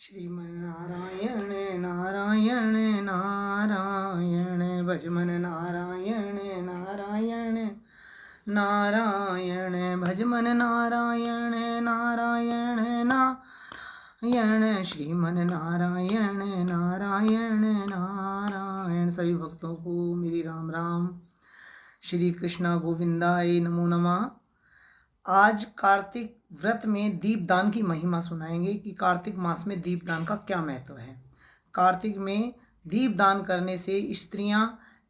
श्रीमन्नारायण नारायण नारायण भजमन नारायण नारायण नारायण भजमन नारायण नारायण नारायण श्रीमन नारायण नारायण नारायण। सभी भक्तों को मेरी राम राम। श्री कृष्ण गोविंदाय नमो नमः। आज कार्तिक व्रत में दीपदान की महिमा सुनाएंगे कि कार्तिक मास में दीपदान का क्या महत्व है। कार्तिक में दीपदान करने से स्त्रियां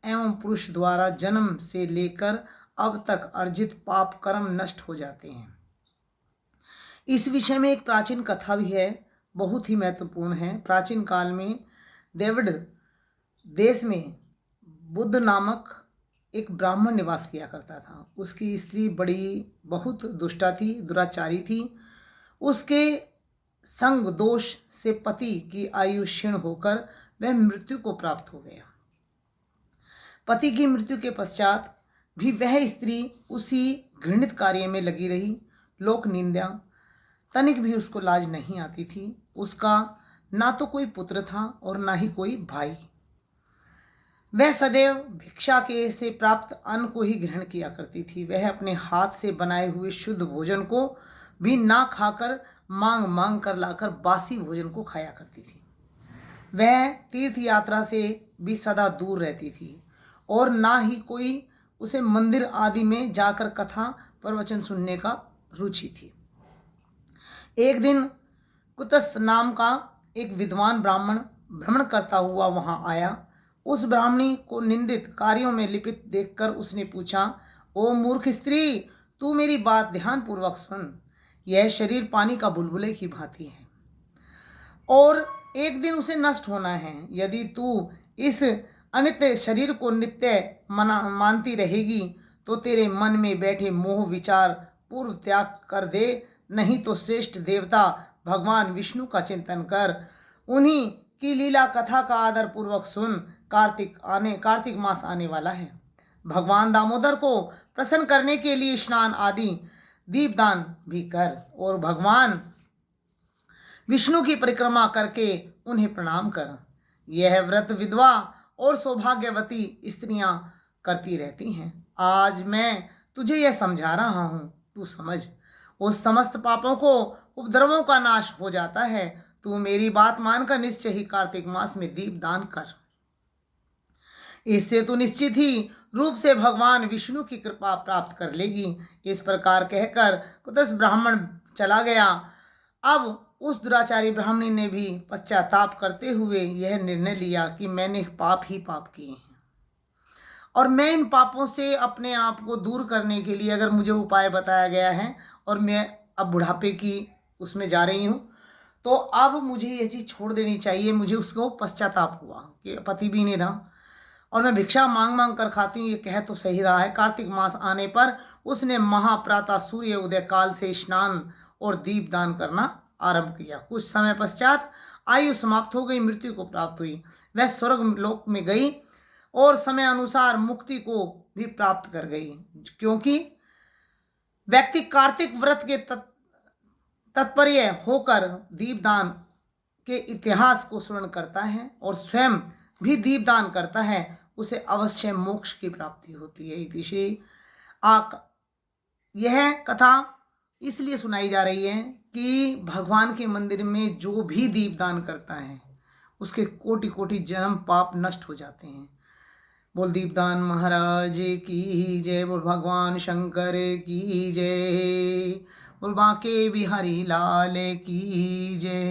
एवं पुरुष द्वारा जन्म से लेकर अब तक अर्जित पाप कर्म नष्ट हो जाते हैं। इस विषय में एक प्राचीन कथा भी है, बहुत ही महत्वपूर्ण है। प्राचीन काल में देवड़ देश में बुद्ध नामक एक ब्राह्मण निवास किया करता था। उसकी स्त्री बहुत दुष्टा थी, दुराचारी थी। उसके संग दोष से पति की आयु क्षीण होकर वह मृत्यु को प्राप्त हो गया। पति की मृत्यु के पश्चात भी वह स्त्री उसी घृणित कार्य में लगी रही। लोक निंदा, तनिक भी उसको लाज नहीं आती थी। उसका ना तो कोई पुत्र था और ना ही कोई भाई। वह सदैव भिक्षा के से प्राप्त अन्न को ही ग्रहण किया करती थी। वह अपने हाथ से बनाए हुए शुद्ध भोजन को भी ना खाकर मांग मांग कर लाकर बासी भोजन को खाया करती थी। वह तीर्थ यात्रा से भी सदा दूर रहती थी और ना ही कोई उसे मंदिर आदि में जाकर कथा प्रवचन सुनने का रुचि थी। एक दिन कुतस नाम का एक विद्वान ब्राह्मण भ्रमण करता हुआ वहां आया। उस ब्राह्मणी को निंदित कार्यों में लिपित देखकर उसने पूछा, ओ मूर्ख स्त्री, तू मेरी बात ध्यानपूर्वक सुन। यह शरीर पानी का बुलबुले की भांति है और एक दिन उसे नष्ट होना है। यदि तू इस अनित्य शरीर को नित्य मानती रहेगी तो तेरे मन में बैठे मोह विचार पूर्व त्याग कर दे, नहीं तो श्रेष्ठ देवता भगवान विष्णु का चिंतन कर। उन्हीं की लीला कथा का आदर पूर्वक सुन। कार्तिक मास आने वाला है। भगवान दामोदर को प्रसन्न करने के लिए स्नान आदि दीपदान भी कर और भगवान विष्णु की परिक्रमा करके उन्हें प्रणाम कर। यह व्रत विधवा और सौभाग्यवती स्त्रियां करती रहती हैं। आज मैं तुझे यह समझा रहा हूँ, तू समझ। उस समस्त पापों को उपद्रवों का नाश हो जाता है। तू मेरी बात मानकर निश्चय ही कार्तिक मास में दीपदान कर। इससे तू निश्चित ही रूप से भगवान विष्णु की कृपा प्राप्त कर लेगी। इस प्रकार कहकर कुतस ब्राह्मण चला गया। अब उस दुराचारी ब्राह्मणी ने भी पश्चाताप करते हुए यह निर्णय लिया कि मैंने पाप ही पाप किए हैं और मैं इन पापों से अपने आप को दूर करने के लिए अगर मुझे उपाय बताया गया है और मैं अब बुढ़ापे की उसमें जा रही हूँ, तो अब मुझे ये चीज़ छोड़ देनी चाहिए। मुझे उसको पश्चाताप हुआ कि पति भी नहीं रहा और मैं भिक्षा मांग मांग कर खाती हूँ। ये कह तो सही रहा है। कार्तिक मास आने पर उसने महाप्रातः सूर्य उदय काल से स्नान और दीपदान करना आरंभ किया। कुछ समय पश्चात आयु समाप्त हो गई, मृत्यु को प्राप्त हुई। वह स्वर्ग लोक में गई और समय अनुसार मुक्ति को भी प्राप्त कर गई, क्योंकि व्यक्ति कार्तिक व्रत के तत्पर्य होकर दीपदान के इतिहास को स्मरण करता है और स्वयं भी दीपदान करता है, उसे अवश्य मोक्ष की प्राप्ति होती है। इतिश्री यह कथा इसलिए सुनाई जा रही है कि भगवान के मंदिर में जो भी दीपदान करता है उसके कोटि कोटि जन्म पाप नष्ट हो जाते हैं। बोल दीपदान महाराज की जय। बोल भगवान शंकर की जय। बोल बांके बिहारी लाल की जय।